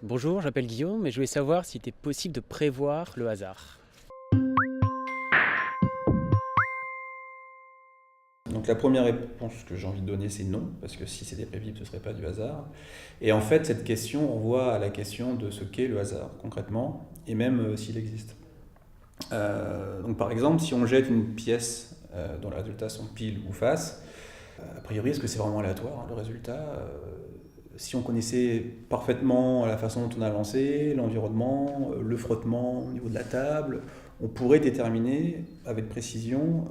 Bonjour, je m'appelle Guillaume et je voulais savoir s'il était possible de prévoir le hasard. Donc la première réponse que j'ai envie de donner, c'est non, parce que si c'était prévisible, ce ne serait pas du hasard. Et en fait, cette question renvoie à la question de ce qu'est le hasard, concrètement, et même s'il existe. Donc par exemple, si on jette une pièce dont les résultats sont pile ou face, a priori, est-ce que c'est vraiment aléatoire, hein, le résultat si on connaissait parfaitement la façon dont on a lancé, l'environnement, le frottement au niveau de la table, on pourrait déterminer avec précision,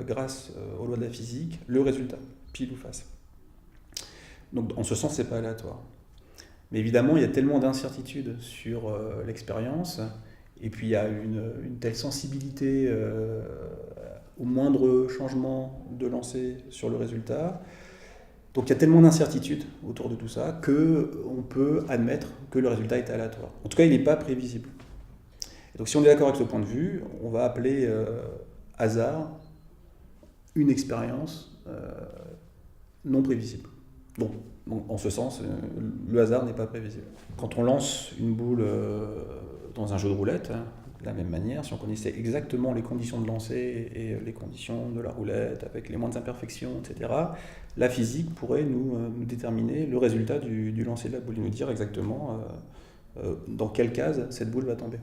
grâce aux lois de la physique, le résultat, pile ou face. Donc en ce sens, c'est pas aléatoire. Mais évidemment, il y a tellement d'incertitudes sur l'expérience, et puis il y a une telle sensibilité au moindre changement de lancer sur le résultat. Donc il y a tellement d'incertitudes autour de tout ça qu'on peut admettre que le résultat est aléatoire. En tout cas, il n'est pas prévisible. Et donc si on est d'accord avec ce point de vue, on va appeler hasard une expérience non prévisible. Donc en ce sens, le hasard n'est pas prévisible. Quand on lance une boule dans un jeu de roulette, hein, de la même manière, si on connaissait exactement les conditions de lancer et les conditions de la roulette, avec les moindres imperfections, etc., la physique pourrait nous déterminer le résultat du lancer de la boule, et nous dire exactement dans quelle case cette boule va tomber.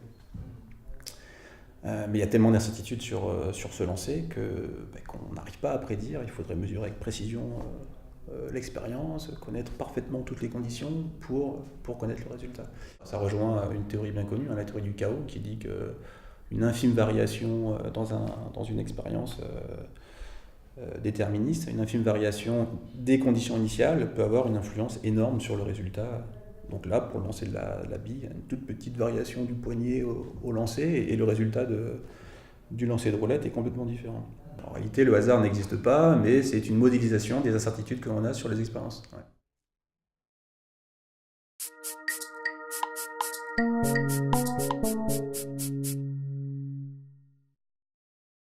Mais il y a tellement d'incertitudes sur ce lancer qu'on n'arrive pas à prédire. Il faudrait mesurer avec précision l'expérience, connaître parfaitement toutes les conditions pour connaître le résultat. Ça rejoint une théorie bien connue, la théorie du chaos, qui dit qu'une infime variation dans une expérience déterministe, une infime variation des conditions initiales peut avoir une influence énorme sur le résultat. Donc là, pour le lancer de la bille, une toute petite variation du poignet au lancer, et le résultat du lancer de roulette est complètement différent. En réalité, le hasard n'existe pas, mais c'est une modélisation des incertitudes que l'on a sur les expériences. Ouais.